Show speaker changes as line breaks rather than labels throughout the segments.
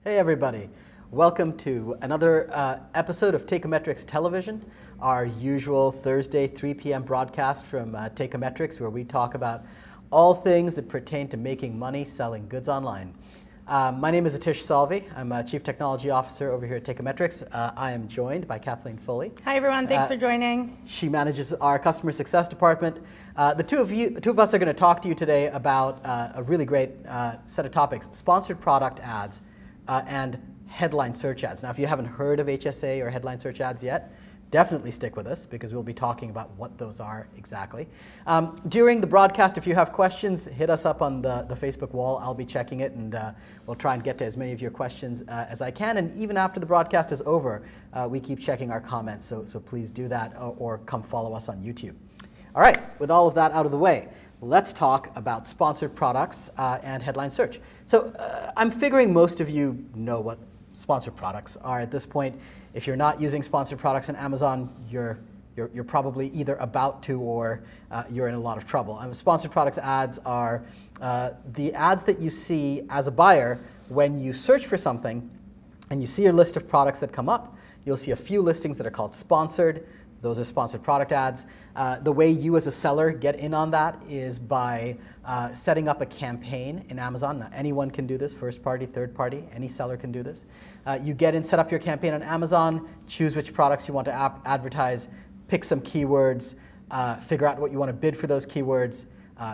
Hey everybody, welcome to another episode of Teikametrics Television, our usual Thursday 3 p.m. broadcast from Teikametrics, where we talk about all things that pertain to making money selling goods online. My name is Atish Salvi. I'm a Chief Technology Officer over here at Teikametrics. I am joined by Kathleen Foley.
Hi everyone, thanks for joining.
She manages our customer success department. The two of us are going to talk to you today about a really great set of topics: sponsored product ads and headline search ads. Now, if you haven't heard of HSA or headline search ads yet, definitely stick with us because we'll be talking about what those are exactly. During the broadcast, if you have questions, hit us up on the Facebook wall. I'll be checking it, and we'll try and get to as many of your questions as I can. And even after the broadcast is over, we keep checking our comments, so please do that or come follow us on YouTube. All right, with all of that out of the way, let's talk about sponsored products and headline search. So I'm figuring most of you know what sponsored products are at this point. If you're not using sponsored products on Amazon, you're probably either about to or you're in a lot of trouble. Sponsored products ads are the ads that you see as a buyer when you search for something and you see your list of products that come up. You'll see a few listings that are called sponsored. Those are sponsored product ads. The way you as a seller get in on that is by setting up a campaign in Amazon. Now, anyone can do this, first party, third party, any seller can do this. You get in, set up your campaign on Amazon, choose which products you want to advertise, pick some keywords, figure out what you want to bid for those keywords,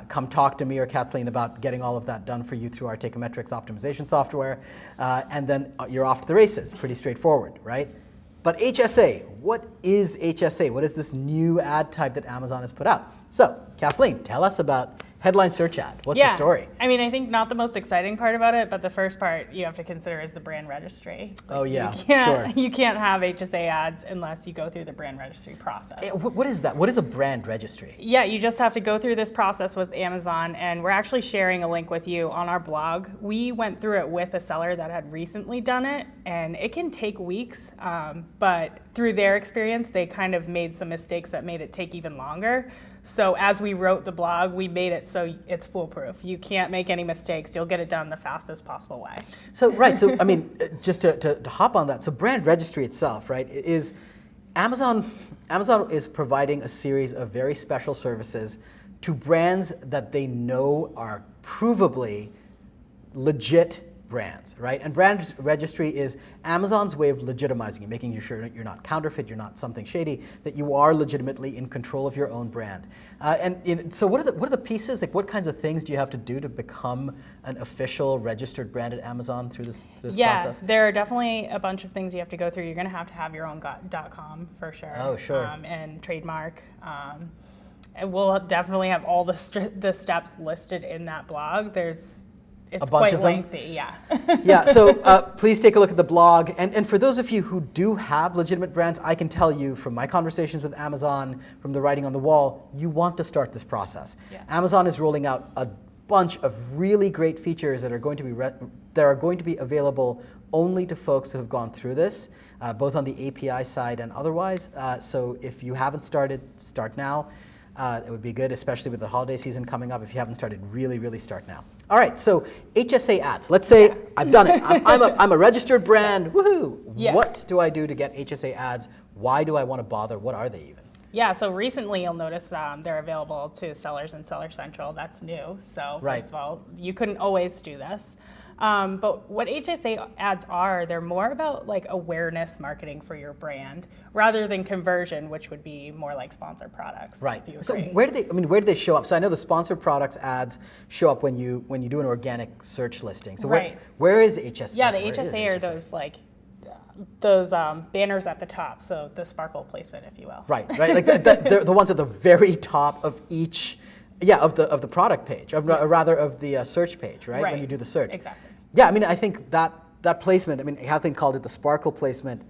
come talk to me or Kathleen about getting all of that done for you through our Teikametrics optimization software, and then you're off to the races. Pretty straightforward, right? But HSA, what is HSA? What is this new ad type that Amazon has put out? So, Kathleen, tell us about headline search ad. What's the story?
I mean, I think not the most exciting part about it, but the first part you have to consider is the brand registry.
Oh yeah,
sure. You can't have HSA ads unless you go through the brand registry process.
What is that? What is a brand registry?
Yeah, you just have to go through this process with Amazon, and we're actually sharing a link with you on our blog. We went through it with a seller that had recently done it, and it can take weeks, but through their experience, they kind of made some mistakes that made it take even longer. So as we wrote the blog, we made it so it's foolproof. You can't make any mistakes. You'll get it done the fastest possible way.
So, right, so I mean, just to hop on that, so brand registry itself, right, is Amazon is providing a series of very special services to brands that they know are provably legit brands, right? And brand registry is Amazon's way of legitimizing you, making sure that you're not counterfeit, you're not something shady, that you are legitimately in control of your own brand. So what are the pieces, like what kinds of things do you have to do to become an official registered brand at Amazon through this process?
Yeah, there are definitely a bunch of things you have to go through. You're gonna have your own .com for sure.
Oh, sure.
And trademark. And we'll definitely have all the steps listed in that blog. It's quite lengthy, yeah.
Yeah, so please take a look at the blog. And for those of you who do have legitimate brands, I can tell you from my conversations with Amazon, from the writing on the wall, you want to start this process. Yeah. Amazon is rolling out a bunch of really great features that are going to be available only to folks who have gone through this, both on the API side and otherwise. So if you haven't started, start now. It would be good, especially with the holiday season coming up. If you haven't started, really start now. All right, so HSA ads. Let's say I've done it. I'm a registered brand. Woohoo! Yeah. What do I do to get HSA ads? Why do I want to bother? What are they even?
Yeah, so recently you'll notice they're available to sellers in Seller Central. That's new. So first of all, you couldn't always do this. But what HSA ads are, they're more about like awareness marketing for your brand rather than conversion, which would be more like sponsored products.
Right. So where do they show up? So I know the sponsored products ads show up when you do an organic search listing. So where is HSA?
Yeah, the HSA are those banners at the top, so the sparkle placement, if you will.
Right. Like the ones at the very top of each. Yeah, of the product page, or rather of the search page, right? When you do the search.
Exactly.
Yeah, I mean, I think that placement, I mean, Kathleen called it the sparkle placement.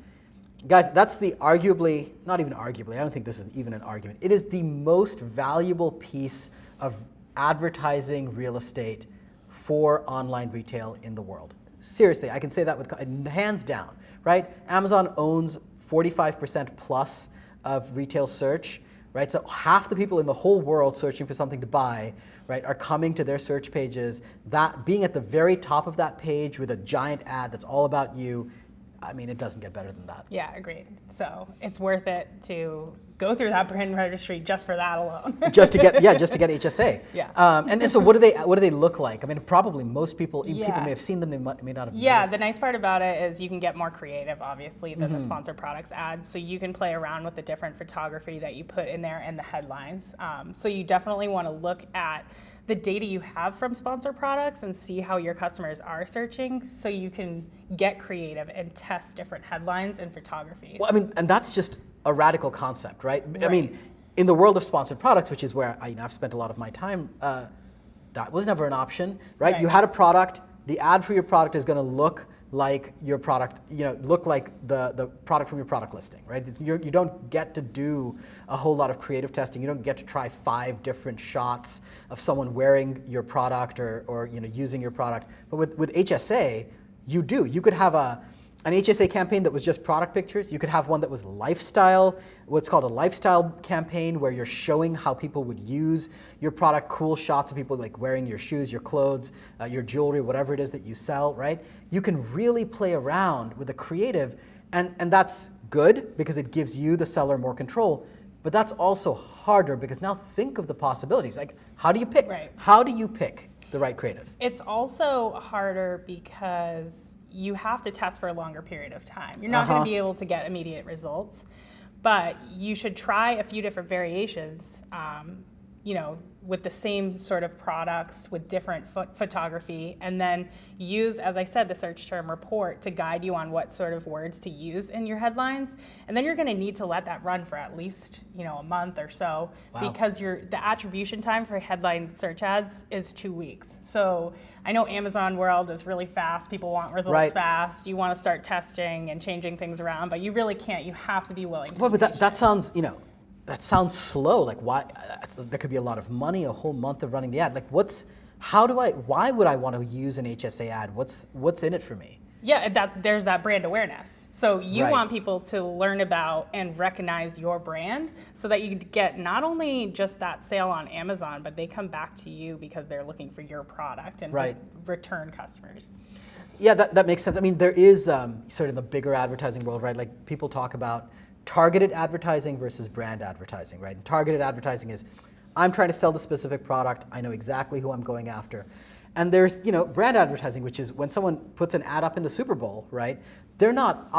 Guys, that's not even arguably, I don't think this is even an argument. It is the most valuable piece of advertising real estate for online retail in the world. Seriously, I can say that with hands down, right? Amazon owns 45% plus of retail search. right? So half the people in the whole world searching for something to buy, right, are coming to their search pages. That being at the very top of that page with a giant ad that's all about you, I mean, it doesn't get better than that.
Yeah, agreed. So it's worth it to go through that brand registry just for that alone.
just to get HSA.
Yeah.
And so what do they look like? I mean, probably most people may have seen them, they may not have.
Yeah,
noticed.
the nice part about it is you can get more creative, obviously, than the sponsored products ads. So you can play around with the different photography that you put in there and the headlines. So you definitely want to look at the data you have from sponsored products and see how your customers are searching, so you can get creative and test different headlines and photographies.
Well, I mean, and that's just a radical concept, right? I mean, in the world of sponsored products, which is where I've spent a lot of my time, that was never an option, right? You had a product, the ad for your product is going to look like your product, look like the product from your product listing, right? You don't get to do a whole lot of creative testing. You don't get to try 5 different shots of someone wearing your product or using your product. But with HSA, you do. You could have an HSA campaign that was just product pictures. You could have one that was lifestyle, what's called a lifestyle campaign, where you're showing how people would use your product, cool shots of people like wearing your shoes, your clothes, your jewelry, whatever it is that you sell, right? You can really play around with the creative, and that's good because it gives you, the seller, more control. But that's also harder because now think of the possibilities. Like, how do you pick?
Right.
How do you pick the right creative?
It's also harder because you have to test for a longer period of time. You're not going to be able to get immediate results, but you should try a few different variations, with the same sort of products with different photography, and then use, as I said, the search term report to guide you on what sort of words to use in your headlines. And then you're going to need to let that run for at least a month or so, because the attribution time for headline search ads is 2 weeks. So I know Amazon world is really fast. People want results fast. You want to start testing and changing things around, but you really can't. You have to be willing to.
Well, but that sounds, that sounds slow. Like, why? There could be a lot of money, a whole month of running the ad. Like, why would I want to use an HSA ad? What's in it for me?
Yeah, there's that brand awareness. So you want people to learn about and recognize your brand, so that you get not only just that sale on Amazon, but they come back to you because they're looking for your product and return customers.
Yeah, that makes sense. I mean, there is sort of the bigger advertising world, right? Like, people talk about targeted advertising versus brand advertising, right? And targeted advertising is, I'm trying to sell the specific product. I know exactly who I'm going after. And there's, brand advertising, which is when someone puts an ad up in the Super Bowl, right? They're not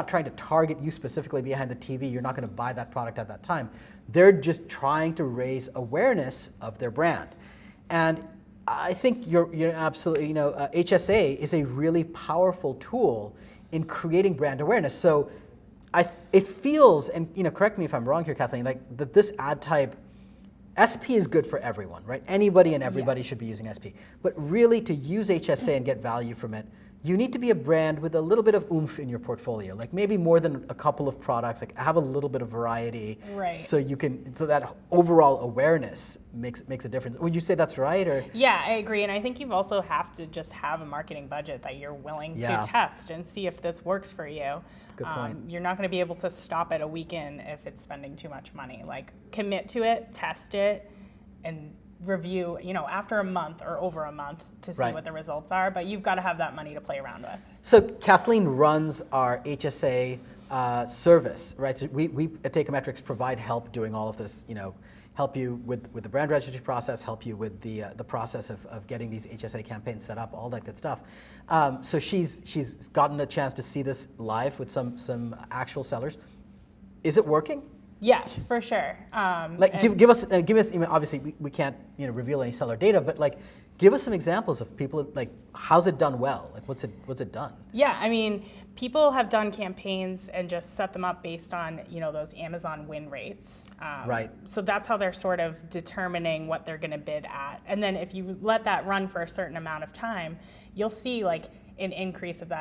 trying to target you specifically behind the TV. You're not going to buy that product at that time. They're just trying to raise awareness of their brand. And I think you're absolutely, HSA is a really powerful tool in creating brand awareness. So it feels, and correct me if I'm wrong here, Kathleen, like that this ad type, SP is good for everyone, right? Anybody and everybody should be using SP. But really, to use HSA and get value from it, you need to be a brand with a little bit of oomph in your portfolio, like maybe more than a couple of products, like have a little bit of variety, so that overall awareness makes a difference. Would you say that's right? Or?
Yeah, I agree, and I think you also have to just have a marketing budget that you're willing to test and see if this works for you.
Good point.
You're not going to be able to stop at a weekend if it's spending too much money. Like, commit to it, test it, and review, after a month or over a month to see what the results are. But you've got to have that money to play around with.
So Kathleen runs our HSA service, right? So we at Teikametrics provide help doing all of this, help you with the brand registry process, help you with the process of getting these HSA campaigns set up, all that good stuff. So she's gotten a chance to see this live with some actual sellers. Is it working?
Yes, for sure.
Give us. Obviously, we can't reveal any seller data, but give us some examples of people. Like, how's it done well? Like, what's it done?
Yeah, I mean, people have done campaigns and just set them up based on those Amazon win rates. So that's how they're sort of determining what they're going to bid at. And then if you let that run for a certain amount of time, you'll see an increase of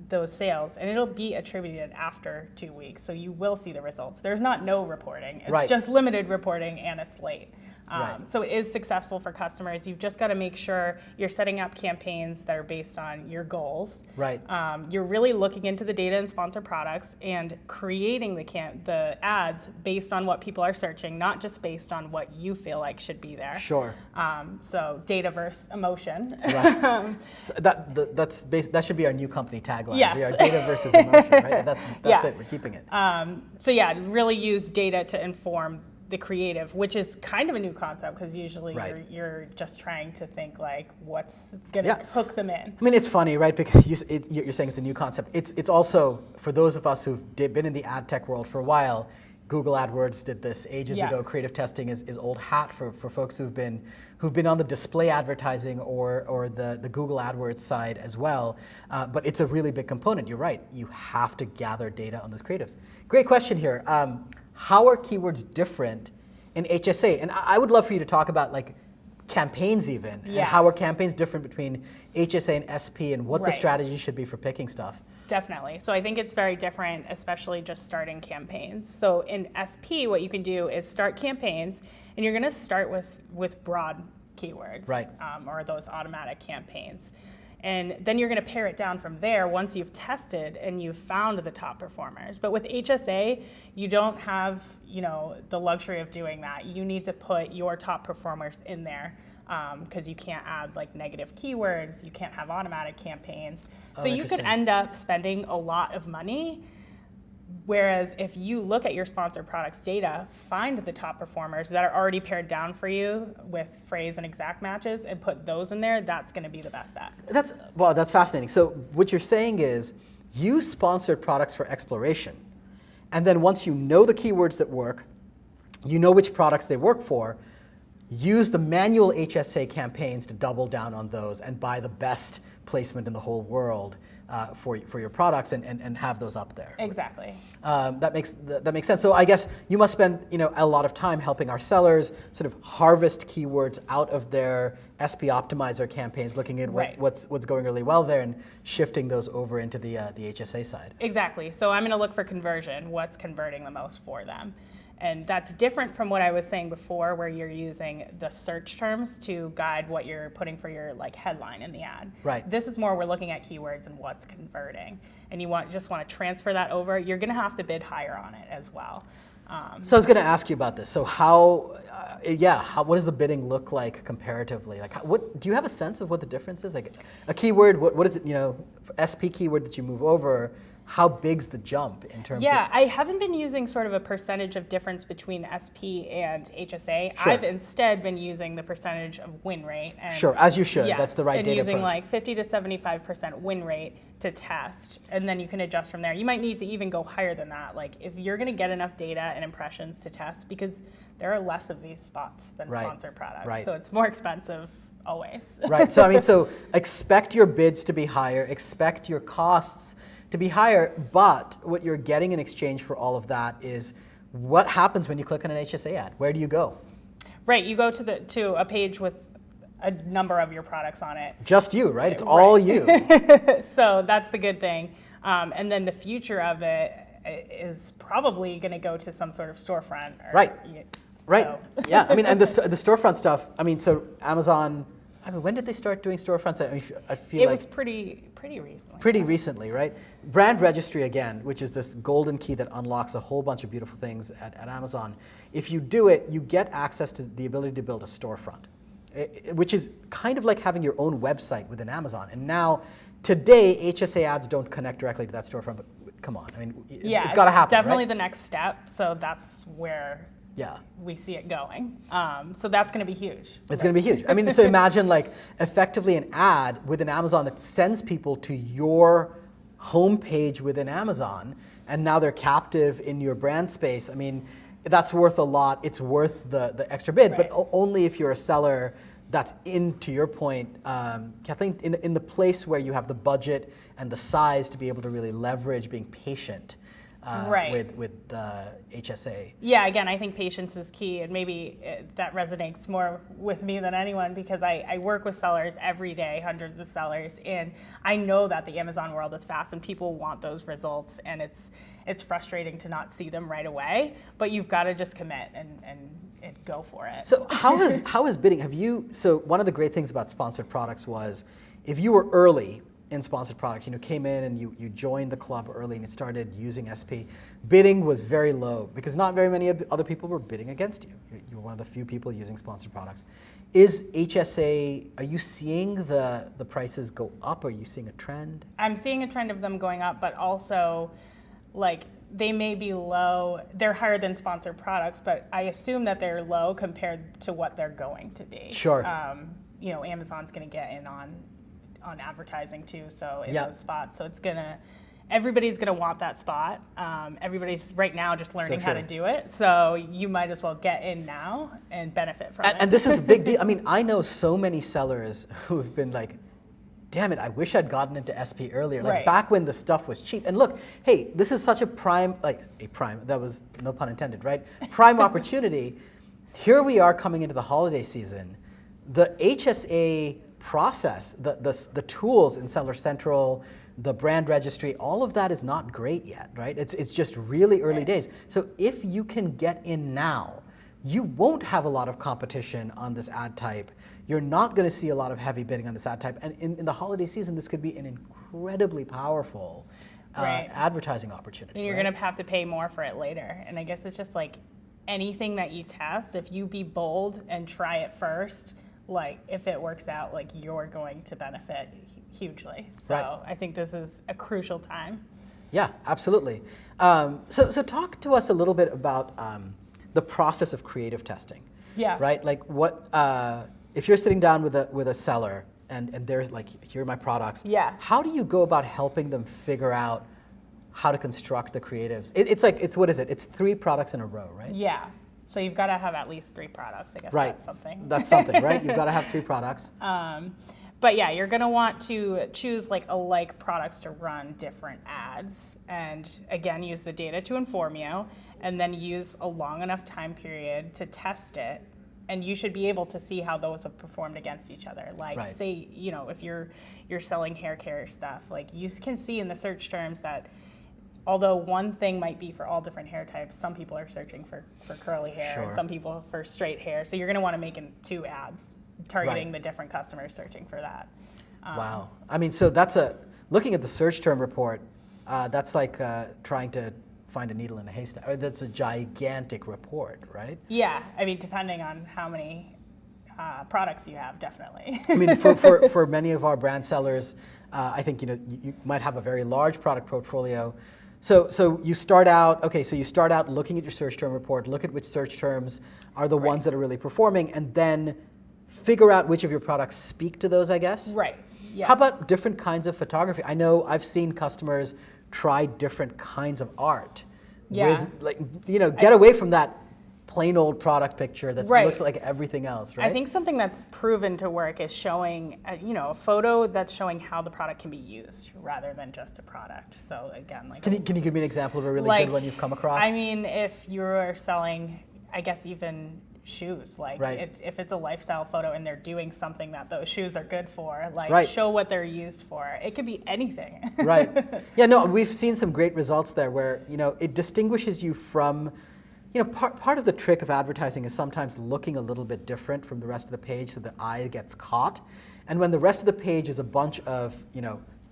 those sales, and it'll be attributed after 2 weeks. So you will see the results. There's not no reporting. It's just limited reporting, and it's late. So it is successful for customers. You've just got to make sure you're setting up campaigns that are based on your goals.
Right.
You're really looking into the data and sponsored products and creating the ads based on what people are searching, not just based on what you feel like should be there.
Sure.
So data versus emotion.
Right. So that should be our new company tagline.
Yes.
We are data versus emotion, right? That's it. We're keeping it.
So yeah, really use data to inform the creative, which is kind of a new concept because usually you're just trying to think like what's going to hook them in.
I mean, it's funny, right? Because you're saying it's a new concept. It's also, for those of us who've been in the ad tech world for a while, Google AdWords did this ages ago. Creative testing is old hat for folks who've been on the display advertising or the Google AdWords side as well. But it's a really big component. You're right. You have to gather data on those creatives. Great question here. How are keywords different in HSA? And I would love for you to talk about like campaigns even, and how are campaigns different between HSA and SP, and what the strategy should be for picking stuff.
Definitely. So I think it's very different, especially just starting campaigns. So in SP, what you can do is start campaigns, and you're going to start with broad keywords, or those automatic campaigns. And then you're going to pare it down from there once you've tested and you've found the top performers. But with HSA, you don't have, the luxury of doing that. You need to put your top performers in there because you can't add like negative keywords. You can't have automatic campaigns. So you could end up spending a lot of money. Whereas if you look at your sponsored products data, find the top performers that are already pared down for you with phrase and exact matches and put those in there, that's going to be the best bet.
That's fascinating. So what you're saying is use sponsored products for exploration. And then once you know the keywords that work, you know which products they work for, use the manual HSA campaigns to double down on those and buy the best placement in the whole world for your products and have those up there.
Exactly.
That makes sense. So I guess you must spend a lot of time helping our sellers sort of harvest keywords out of their SP Optimizer campaigns, looking at what's going really well there and shifting those over into the HSA side.
Exactly. So I'm going to look for conversion. What's converting the most for them? And that's different from what I was saying before, where you're using the search terms to guide what you're putting for your headline in the ad.
Right.
This is more we're looking at keywords and what's converting, and you just want to transfer that over. You're going to have to bid higher on it as well.
So I was going to ask you about this. So what does the bidding look like comparatively? Like, do you have a sense of what the difference is? Like a keyword, what is it? SP keyword that you move over. How big's the jump in terms of?
Yeah, I haven't been using sort of a percentage of difference between SP and HSA.
Sure.
I've instead been using the percentage of win rate. And
sure, as you should.
Yes,
that's the right data approach.
And using 50 to 75% win rate to test, and then you can adjust from there. You might need to even go higher than that. Like if you're going to get enough data and impressions to test, because there are less of these spots than sponsored products, so it's more expensive always.
Right. So expect your bids to be higher. Expect your costs to be higher, but what you're getting in exchange for all of that is what happens when you click on an HSA ad? Where do you go?
Right, you go to a page with a number of your products on it.
Just you, right? It's all you.
So that's the good thing. And then the future of it is probably going to go to some sort of storefront.
Right. Yeah, I mean, and the storefront stuff, so Amazon, when did they start doing storefronts? I feel
it was pretty recently.
Pretty recently, right? Brand registry, again, which is this golden key that unlocks a whole bunch of beautiful things at Amazon. If you do it, you get access to the ability to build a storefront, which is kind of like having your own website within Amazon. And now, today, HSA ads don't connect directly to that storefront, but come on, it's got to happen,
definitely
right?
the next step, so that's where we see it going. So that's going to be huge.
It's going to be huge. So imagine effectively an ad within Amazon that sends people to your homepage within Amazon, and now they're captive in your brand space. That's worth a lot. It's worth the extra bid, but only if you're a seller that's to your point, Kathleen, in the place where you have the budget and the size to be able to really leverage being patient. With HSA.
Yeah, again, I think patience is key, and maybe that resonates more with me than anyone because I work with sellers every day, hundreds of sellers, and I know that the Amazon world is fast and people want those results, and it's frustrating to not see them right away, but you've got to just commit and go for it.
So how is bidding? So one of the great things about sponsored products was, if you were early in sponsored products, came in and you joined the club early and you started using SP, bidding was very low because not very many other people were bidding against you. You were one of the few people using sponsored products. Is HSA, are you seeing the prices go up? Are you seeing a trend?
I'm seeing a trend of them going up, but also like they may be low. They're higher than sponsored products, but I assume that they're low compared to what they're going to be.
Sure.
Amazon's going to get in on advertising too, so in
Yep.
those spots. So everybody's going to want that spot. Everybody's right now just learning how to do it. So you might as well get in now and benefit from it.
And this is a big deal. I mean, I know so many sellers who have been like, damn it, I wish I'd gotten into SP earlier, like
Right.
back when the stuff was cheap. And look, hey, this is such a prime, that was no pun intended, right? Prime opportunity. Here we are coming into the holiday season. The HSA process, the tools in Seller Central, the brand registry, all of that is not great yet, right? It's just really early days. So if you can get in now, you won't have a lot of competition on this ad type. You're not going to see a lot of heavy bidding on this ad type. And in the holiday season, this could be an incredibly powerful advertising opportunity.
And you're
right?
going to have to pay more for it later. And I guess it's just like anything that you test, if you be bold and try it first, like if it works out, like you're going to benefit hugely. So
Right.
I think this is a crucial time.
Yeah, absolutely. So talk to us a little bit about the process of creative testing.
Yeah.
Right. Like what if you're sitting down with a seller and there's like, here are my products.
Yeah.
How do you go about helping them figure out how to construct the creatives? It's what is it? It's 3 products in a row, right?
Yeah. So you've got to have at least 3 products. I guess
Right.
that's something.
That's something, right? You've got to have 3 products.
But yeah, you're going to want to choose like products to run different ads, and again, use the data to inform you, and then use a long enough time period to test it. And you should be able to see how those have performed against each other. Like
Right.
say, if you're selling hair care stuff, like you can see in the search terms that although one thing might be for all different hair types, some people are searching for curly hair,
Sure.
and some people for straight hair. So you're going to want to make 2 ads targeting
Right.
the different customers searching for that.
Wow. I mean, so looking at the search term report, that's like trying to find a needle in a haystack. That's a gigantic report, right?
Yeah, I mean, depending on how many products you have, definitely.
I mean, for many of our brand sellers, I think you might have a very large product portfolio. So you start out looking at your search term report, look at which search terms are the ones that are really performing, and then figure out which of your products speak to those, I guess.
Right. Yeah.
How about different kinds of photography? I know I've seen customers try different kinds of art.
Yeah.
With get away from that plain old product picture that
Right.
looks like everything else, right?
I think something that's proven to work is showing, a photo that's showing how the product can be used rather than just a product. So again, like
Can you give me an example of a really good one you've come across?
I mean, if you're selling, I guess even shoes, like
Right.
if it's a lifestyle photo and they're doing something that those shoes are good for, like
Right.
show what they're used for. It could be anything.
Right. Yeah, no, we've seen some great results there where, it distinguishes you from, part of the trick of advertising is sometimes looking a little bit different from the rest of the page so the eye gets caught. And when the rest of the page is a bunch of,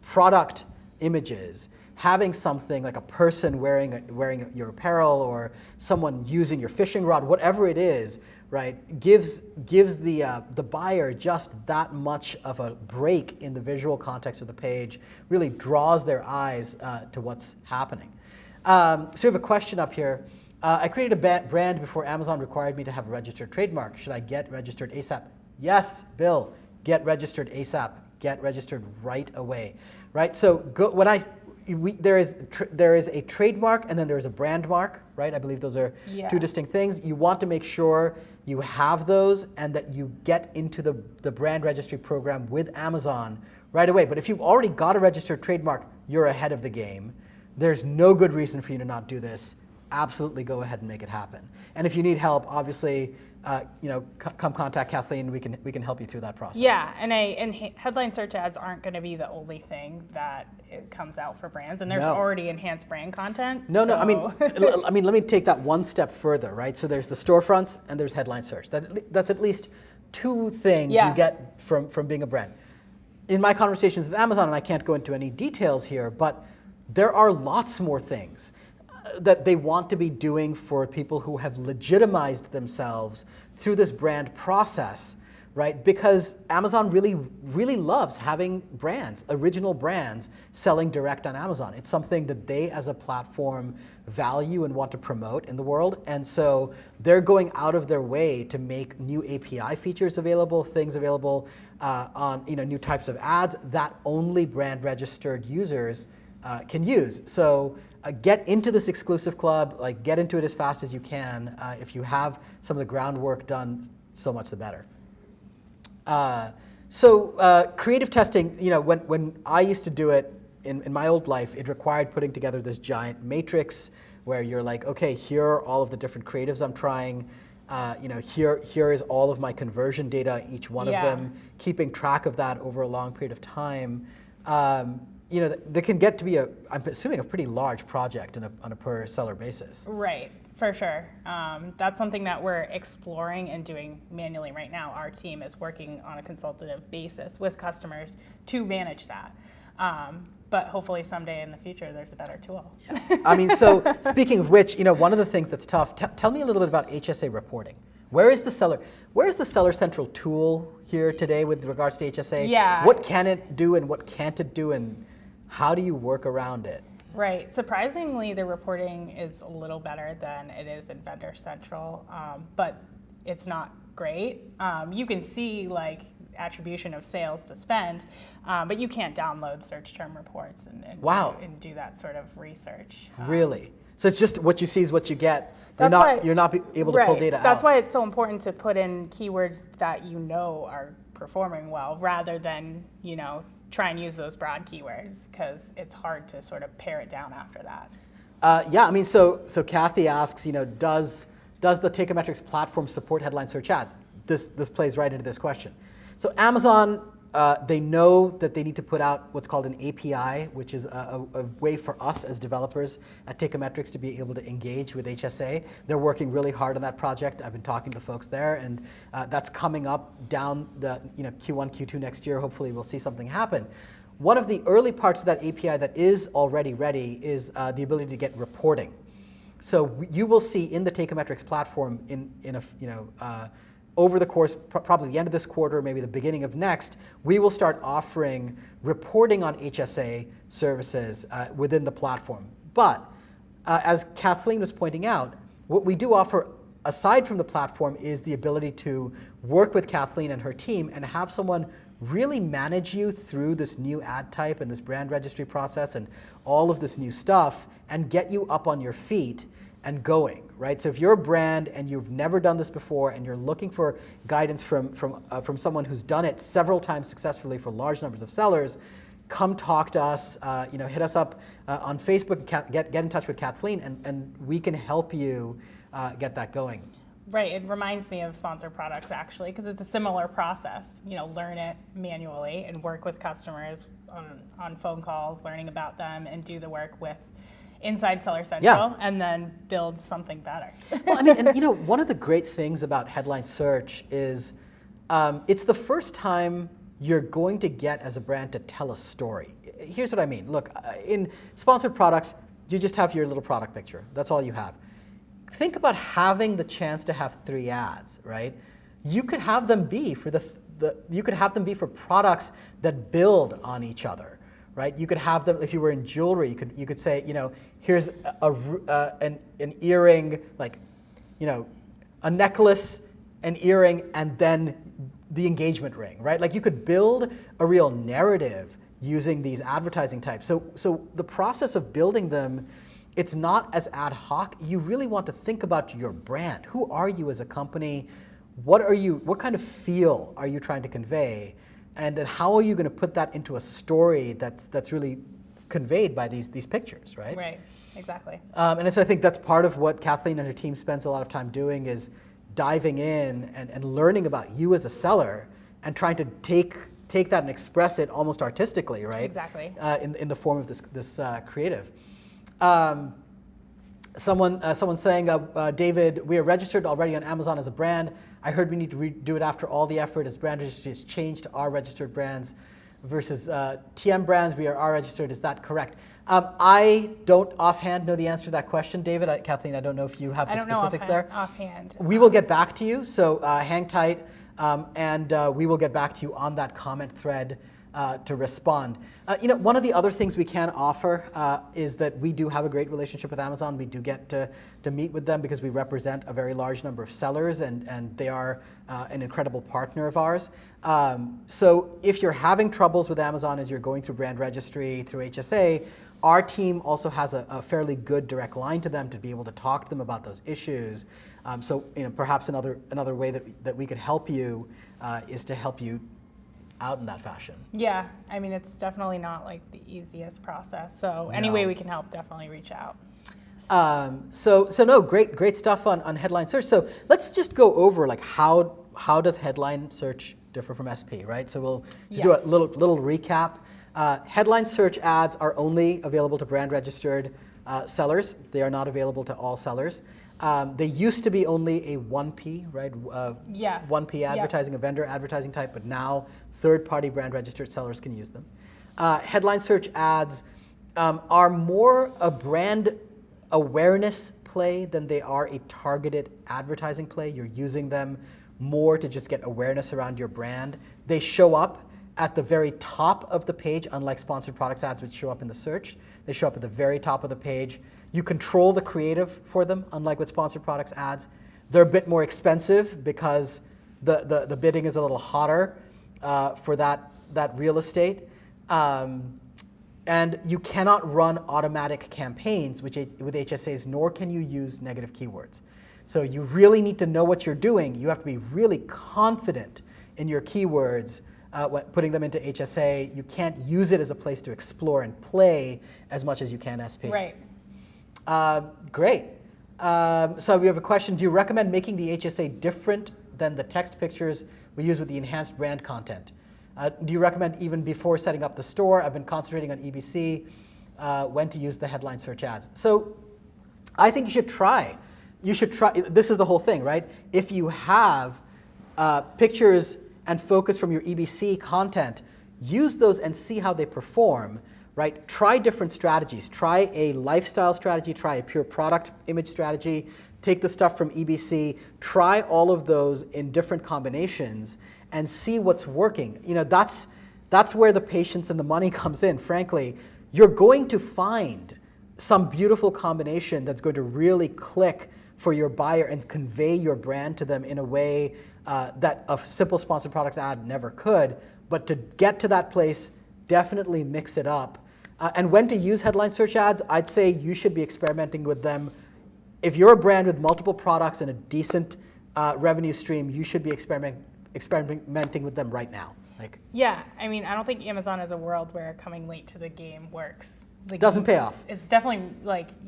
product images, having something like a person wearing your apparel or someone using your fishing rod, whatever it is, right, gives the buyer just that much of a break in the visual context of the page, really draws their eyes to what's happening. So we have a question up here. I created a brand before Amazon required me to have a registered trademark. Should I get registered ASAP? Yes, Bill, get registered ASAP. Get registered right away, right? So there is a trademark and then there is a brand mark, right? I believe those are
Yeah.
2 distinct things. You want to make sure you have those and that you get into the brand registry program with Amazon right away. But if you've already got a registered trademark, you're ahead of the game. There's no good reason for you to not do this. absolutely go ahead and make it happen. And if you need help, obviously, come contact Kathleen. We can help you through that process.
Yeah, and headline search ads aren't going to be the only thing that it comes out for brands, and there's already enhanced brand content.
No. I mean, let me take that one step further, right? So there's the storefronts and there's headline search. That's at least two things you get from being a brand. In my conversations with Amazon, and I can't go into any details here, but there are lots more things that they want to be doing for people who have legitimized themselves through this brand process, right? Because Amazon really loves having brands, original brands, selling direct on Amazon. It's something that they as a platform value and want to promote in the world. And so they're going out of their way to make new API features available, things available on new types of ads that only brand registered users can use. So get into this exclusive club, get into it as fast as you can. If you have some of the groundwork done, so much the better. Creative testing, when I used to do it in my old life, it required putting together this giant matrix where you're like, okay, here are all of the different creatives I'm trying. Here is all of my conversion data, each one of them, keeping track of that over a long period of time. That can get to be I'm assuming, a pretty large project on a per seller basis.
Right, for sure. That's something that we're exploring and doing manually right now. Our team is working on a consultative basis with customers to manage that. But hopefully someday in the future, there's a better tool.
Yes. I mean, so speaking of which, one of the things that's tough, tell me a little bit about HSA reporting. Where is the Seller Central tool here today with regards to HSA?
Yeah.
What can it do and what can't it do, and how do you work around it?
Right. Surprisingly, the reporting is a little better than it is in Vendor Central, but it's not great. You can see attribution of sales to spend, but you can't download search term reports and do that sort of research.
Really? So it's just what you see is what you get. You're not able to pull data out.
That's why it's so important to put in keywords that are performing well, rather than try and use those broad keywords, because it's hard to sort of pare it down after that.
So Kathy asks, does the Teikametrics platform support headline search ads? This plays right into this question. So Amazon, they know that they need to put out what's called an API, which is a way for us as developers at Teikametrics to be able to engage with HSA. They're working really hard on that project. I've been talking to folks there, and that's coming up down the Q1, Q2 next year. Hopefully we'll see something happen. One of the early parts of that API that is already ready is the ability to get reporting. So you will see in the Teikametrics platform over the course, probably the end of this quarter, maybe the beginning of next, we will start offering reporting on HSA services within the platform. But as Kathleen was pointing out, what we do offer aside from the platform is the ability to work with Kathleen and her team and have someone really manage you through this new ad type and this brand registry process and all of this new stuff and get you up on your feet and going, right? So if you're a brand and you've never done this before and you're looking for guidance from someone who's done it several times successfully for large numbers of sellers, come talk to us. Hit us up on Facebook. Get in touch with Kathleen, and we can help you get that going.
Right. It reminds me of sponsored products, actually, because it's a similar process. Learn it manually and work with customers on phone calls, learning about them, and do the work with inside Seller Central, and then build something better.
Well, and one of the great things about headline search is it's the first time you're going to get as a brand to tell a story. Here's what I mean. Look, in sponsored products, you just have your little product picture. That's all you have. Think about having the chance to have 3 ads, right? You could have them be for for products that build on each other, right? You could have them, if you were in jewelry, you could say, here's an earring, a necklace, an earring, and then the engagement ring, right? You could build a real narrative using these advertising types. So the process of building them, it's not as ad hoc. You really want to think about your brand. Who are you as a company? What kind of feel are you trying to convey? And then how are you going to put that into a story that's really conveyed by these pictures, right?
Right, exactly.
And so I think that's part of what Kathleen and her team spends a lot of time doing is diving in and learning about you as a seller and trying to take that and express it almost artistically, right?
Exactly.
In the form of this creative. Someone saying, David, we are registered already on Amazon as a brand. I heard we need to do it after all the effort as brand registry is changed to our registered brands versus TM brands. We are R registered. Is that correct? I don't offhand know the answer to that question, David. Kathleen, I don't know if you have the specifics there.
Offhand.
We will get back to you, so hang tight, and we will get back to you on that comment thread to respond. One of the other things we can offer is that we do have a great relationship with Amazon. We do get to meet with them because we represent a very large number of sellers, and they are an incredible partner of ours. So if you're having troubles with Amazon as you're going through brand registry, through HSA, our team also has a fairly good direct line to them to be able to talk to them about those issues. So perhaps another way that we could help you is to help you out in that fashion.
Yeah, I mean, it's definitely not like the easiest process. So any way we can help, definitely reach out.
So no, great stuff on headline search. So let's just go over like how does headline search differ from SP, right? So we'll just do a little recap. Headline search ads are only available to brand registered sellers. They are not available to all sellers. They used to be only a 1P, right?
Yes.
1P advertising, a vendor advertising type, but now third-party brand registered sellers can use them. Headline search ads are more a brand awareness play than they are a targeted advertising play. You're using them more to just get awareness around your brand. They show up at the very top of the page, unlike sponsored products ads which show up in the search. They show up at the very top of the page. You control the creative for them, unlike with sponsored products ads. They're a bit more expensive because the bidding is a little hotter for that real estate. And you cannot run automatic campaigns with HSAs, nor can you use negative keywords. So you really need to know what you're doing. You have to be really confident in your keywords when putting them into HSA. You can't use it as a place to explore and play as much as you can SP.
Right.
Great. So we have a question. Do you recommend making the HSA different than the text pictures we use with the enhanced brand content? Do you recommend even before setting up the store? I've been concentrating on EBC, when to use the headline search ads. So I think you should try. This is the whole thing, right? If you have pictures and focus from your EBC content, use those and see how they perform, right? Try different strategies. Try a lifestyle strategy, try a pure product image strategy, take the stuff from EBC, try all of those in different combinations and see what's working. That's where the patience and the money comes in, frankly. You're going to find some beautiful combination that's going to really click for your buyer and convey your brand to them in a way that a simple sponsored product ad never could. But to get to that place, definitely mix it up. And when to use headline search ads, I'd say you should be experimenting with them. If you're a brand with multiple products and a decent revenue stream, you should be experimenting with them right now.
Yeah, I mean, I don't think Amazon is a world where coming late to the game works.
Doesn't pay off.
It's definitely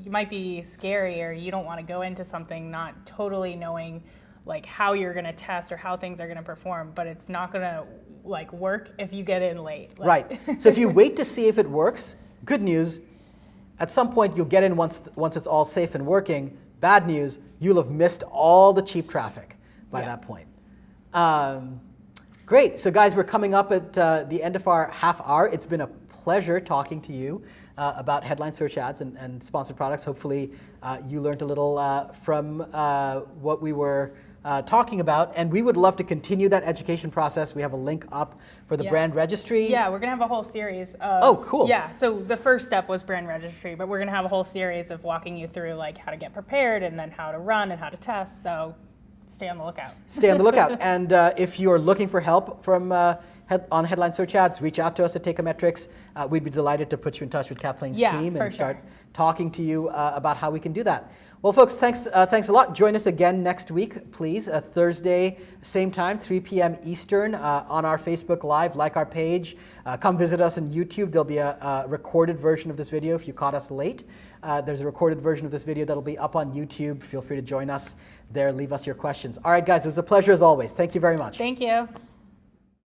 you might be scary, or you don't want to go into something not totally knowing how you're going to test or how things are going to perform, but it's not going to work if you get in late.
Right. So if you wait to see if it works, good news, at some point you'll get in once it's all safe and working. Bad news, you'll have missed all the cheap traffic by that point. Great. So guys, we're coming up at the end of our half hour. It's been a pleasure talking to you about headline search ads and sponsored products. Hopefully you learned a little from what we were talking about, and we would love to continue that education process. We have a link up for the brand registry.
Yeah, we're going to have a whole series of...
Oh, cool.
Yeah, so the first step was brand registry, but we're going to have a whole series of walking you through how to get prepared and then how to run and how to test, so stay on the lookout.
Stay on the lookout. And if you're looking for help from on headline search ads, reach out to us at Teikametrics. We'd be delighted to put you in touch with Kathleen's team and start talking to you about how we can do that. Well, folks, thanks a lot. Join us again next week, please. Thursday, same time, 3 p.m. Eastern, on our Facebook Live. Like our page. Come visit us on YouTube. There'll be a recorded version of this video if you caught us late. There's a recorded version of this video that'll be up on YouTube. Feel free to join us there. Leave us your questions. All right, guys, it was a pleasure as always. Thank you very much.
Thank you.